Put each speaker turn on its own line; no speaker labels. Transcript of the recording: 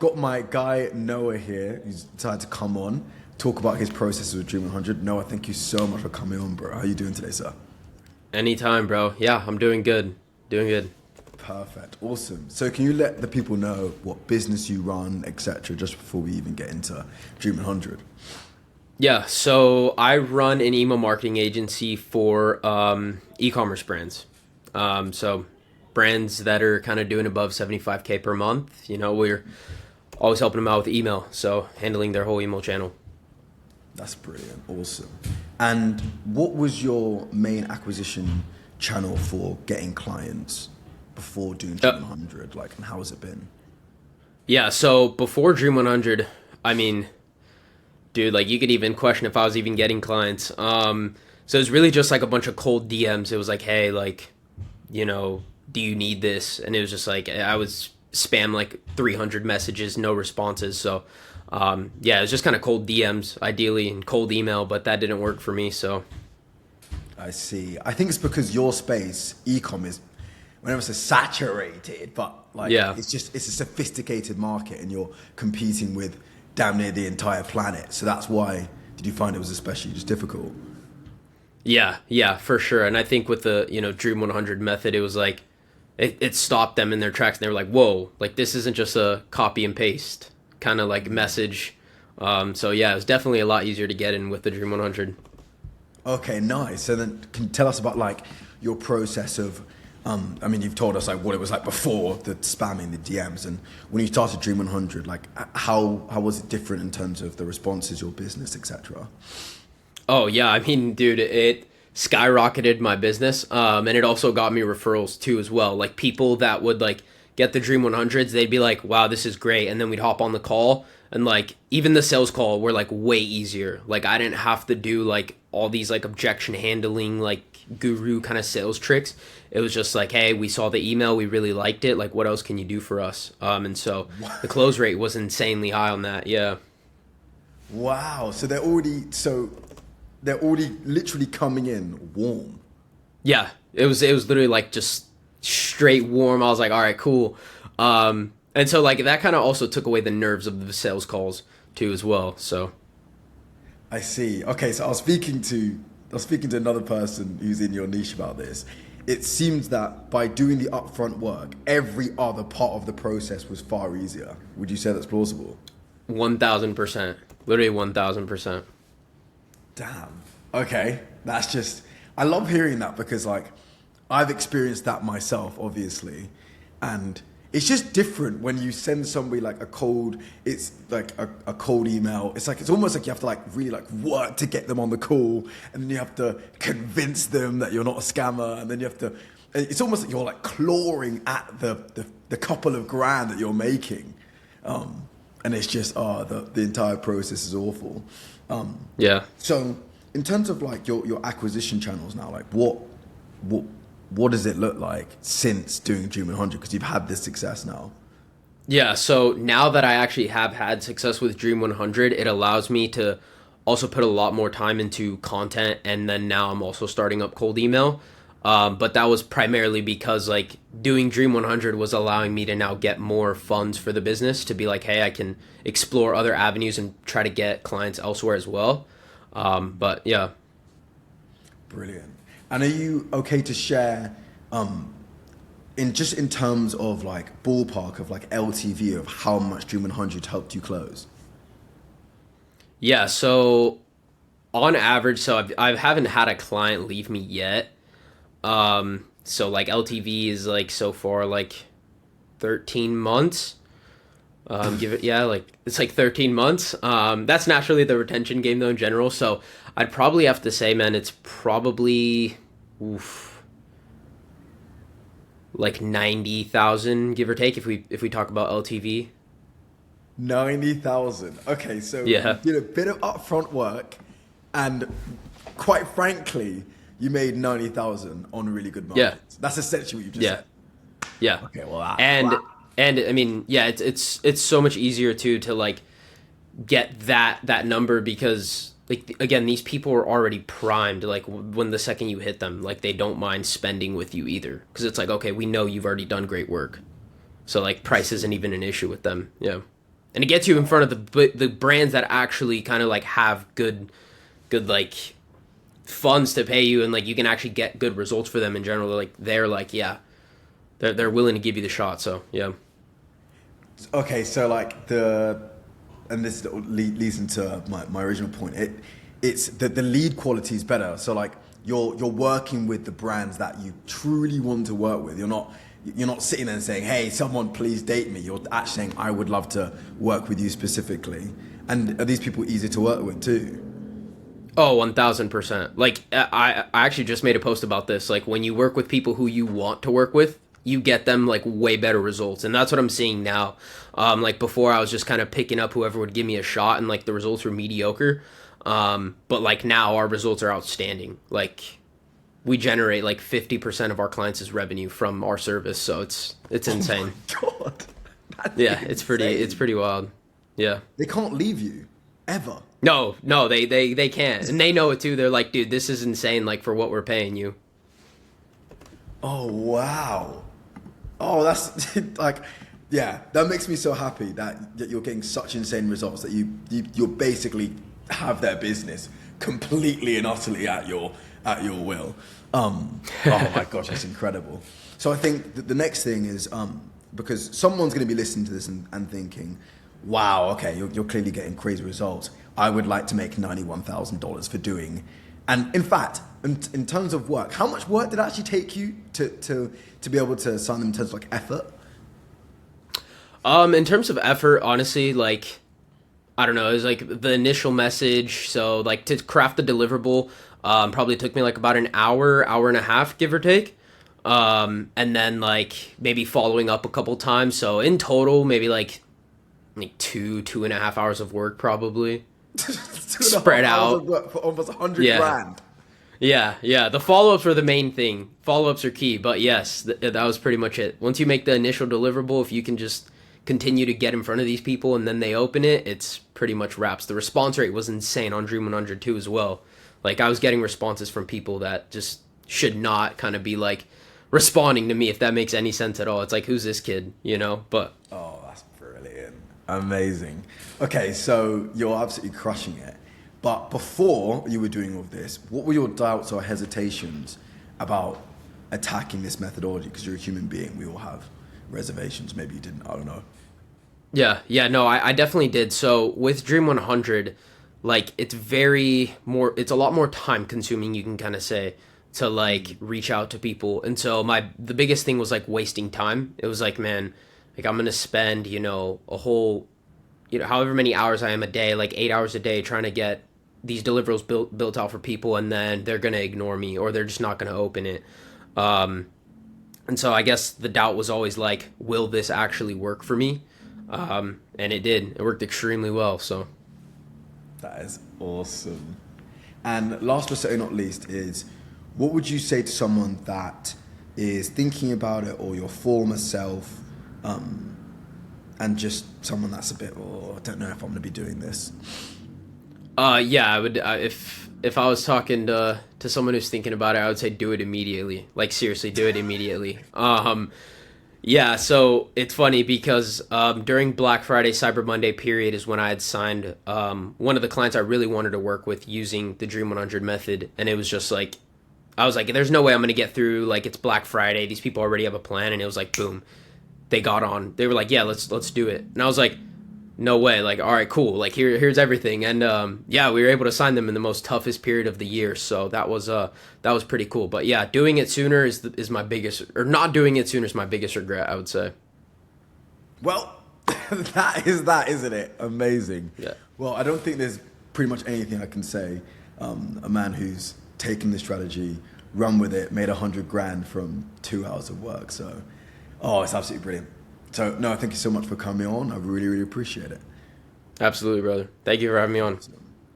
Got my guy Noah here, who's decided to come on, talk about his processes with Dream 100. Noah, thank you so much for coming on, bro. How you doing today, sir?
Anytime, bro. Yeah, I'm doing good. Doing good.
Perfect, awesome. So, can you let the people know what business you run, etc., just before we even get into Dream 100?
Yeah, so I run an email marketing agency for e-commerce brands. So brands that are kind of doing above 75K per month. We're always helping them out with email, so handling their whole email channel.
That's brilliant, awesome. And what was your main acquisition channel for getting clients before doing Dream
Uh,
100? Like, and how has it been?
yeah, so before Dream 100, I mean, dude, like you could even question if I was even getting clients. So it was really just like a bunch of cold DMs. It was like, hey, like, you know, do you need this? And it was just like I was spam like 300 messages, no responses. So yeah, it was just kind of cold DMs ideally and cold email, but that didn't work for me. So
I see. I think it's because your space, e-com, is whenever it's saturated, but like
yeah.
it's a sophisticated market, and you're competing with damn near the entire planet. So that's why. Did you find it was especially just difficult?
Yeah, for sure. And I think with the, Dream 100 method, it was like, it stopped them in their tracks. And they were like, whoa, like this isn't just a copy and paste kind of like message. So yeah, it was definitely a lot easier to get in with the Dream 100.
Okay, nice. So then, can you tell us about like your process of? I mean, you've told us like what it was like before the spamming, the DMs, and when you started Dream 100, like how was it different in terms of the responses, your business, etc.
Oh yeah, I mean, dude, it skyrocketed my business, and it also got me referrals too as well. Like people that would like get the Dream 100s, they'd be like, "Wow, this is great," and then we'd hop on the call, and like even the sales call were like way easier. Like I didn't have to do like all these like objection handling like guru kind of sales tricks. It was just like, "Hey, we saw the email, we really liked it. Like, what else can you do for us?" And so the close rate was insanely high on that. Yeah.
Wow. They're already literally coming in warm.
Yeah, it was literally like just straight warm. I was like, all right, cool. And so like that kind of also took away the nerves of the sales calls too as well. So
I see. Okay, so I was speaking to another person who's in your niche about this. It seems that by doing the upfront work, every other part of the process was far easier. Would you say that's plausible?
1,000%, literally 1,000%.
Damn. Okay, that's just. I love hearing that because like, I've experienced that myself, obviously, and it's just different when you send somebody like a cold. It's like a cold email. It's like it's almost like you have to like really like work to get them on the call, and then you have to convince them that you're not a scammer, and then you have to. It's almost like you're like clawing at the couple of grand that you're making, and it's just the entire process is awful.
Yeah.
So, in terms of like your acquisition channels now, like what what does it look like since doing Dream 100? Because you've had this success now.
Yeah, so now that I actually have had success with Dream 100, it allows me to also put a lot more time into content, and then now I'm also starting up cold email. But that was primarily because like doing Dream 100 was allowing me to now get more funds for the business to be like, hey, I can explore other avenues and try to get clients elsewhere as well. But yeah.
Brilliant. And are you okay to share, in terms of like ballpark of like LTV of how much Dream 100 helped you close?
Yeah, so on average, so I haven't had a client leave me yet. So like LTV is like so far like 13 months. Give it, yeah, like it's like 13 months. That's naturally the retention game though in general. So I'd probably have to say, man, it's probably oof, like 90,000 give or take if we talk about LTV.
90,000. Okay, so you
Yeah,
did a bit of upfront work, and quite frankly, you made 90,000 on really good
yeah,
margins. That's essentially what you just
yeah.
said.
Yeah.
Okay, well, that,
And
wow.
and I mean, yeah, it's so much easier too to like get that number because like again, these people are already primed like when the second you hit them, like they don't mind spending with you either because it's like, okay, we know you've already done great work. So like price isn't even an issue with them. Yeah. and it gets you in front of the brands that actually kind of like have good like funds to pay you, and like you can actually get good results for them in general. Like they're like, yeah, they're willing to give you the shot. So yeah.
Okay, so like and this leads into my original point. It's the lead quality is better. So like you're working with the brands that you truly want to work with. You're not sitting there and saying, hey, someone please date me. You're actually saying, I would love to work with you specifically. And are these people easy to work with too?
Oh, 1000%. Like I actually just made a post about this. Like when you work with people who you want to work with, you get them like way better results, and that's what I'm seeing now. Like before, I was just kind of picking up whoever would give me a shot, and like the results were mediocre. But like now, our results are outstanding. Like we generate like 50% of our clients' revenue from our service, so it's insane.
Oh my God.
Yeah, it's pretty wild. Yeah.
They can't leave you ever.
No, they can't, and they know it too. They're like, dude, this is insane. Like for what we're paying you.
Oh wow. Oh, that's like, yeah, that makes me so happy that you're getting such insane results that you basically have their business completely and utterly at your will. Oh my gosh, that's incredible. So I think that the next thing is because someone's going to be listening to this and thinking, wow, okay, you're clearly getting crazy results. I would like to make $91,000 for doing. And in fact, in terms of work, how much work did it actually take you to be able to sign them in terms of like effort?
In terms of effort, honestly, like I don't know, it was like the initial message. So like to craft the deliverable, probably took me like about an hour and a half, give or take. And then like maybe following up a couple times. So in total, maybe like 2.5 hours of work probably. Spread out
for almost 100 grand.
Yeah. The follow-ups are the main thing. Follow-ups are key, but yes, that was pretty much it. Once you make the initial deliverable, if you can just continue to get in front of these people and then they open it, it's pretty much wraps. The response rate was insane on Dream 100 too as well. Like I was getting responses from people that just should not kind of be like responding to me, if that makes any sense at all. It's like, who's this kid, you know? But
oh, that's brilliant. Amazing. Okay, so you're absolutely crushing it. But before you were doing all of this, what were your doubts or hesitations about attacking this methodology? Because you're a human being. We all have reservations. Maybe you didn't. I don't know.
Yeah. No, I definitely did. So with Dream 100, like it's a lot more time consuming, you can kind of say, to like reach out to people. And so the biggest thing was like wasting time. It was like, man, like I'm going to spend, a whole, however many hours I am a day, like 8 hours a day trying to get these deliverables built out for people, and then they're going to ignore me or they're just not going to open it. And so I guess the doubt was always like, will this actually work for me? And it did. It worked extremely well. So
that is awesome. And last but certainly not least is, what would you say to someone that is thinking about it, or your former self, and just someone that's a bit, I don't know if I'm going to be doing this?
Yeah, I would. If I was talking to someone who's thinking about it, I would say do it immediately. Like seriously, do it immediately. Yeah. So it's funny because during Black Friday, Cyber Monday period is when I had signed one of the clients I really wanted to work with using the Dream 100 method, and it was just like, I was like, there's no way I'm gonna get through. Like it's Black Friday, these people already have a plan, and it was like, boom, they got on. They were like, yeah, let's do it, and I was like, no way. Like, all right, cool. Like here's everything, and yeah, we were able to sign them in the most toughest period of the year. So that was pretty cool. But yeah, doing it sooner is my biggest, or not doing it sooner is my biggest regret, I would say.
Well, that is that, isn't it? Amazing.
Yeah.
Well, I don't think there's pretty much anything I can say. A man who's taken this strategy, run with it, made 100 grand from 2 hours of work. So, it's absolutely brilliant. So, no, thank you so much for coming on. I really, really appreciate it.
Absolutely, brother. Thank you for having me on.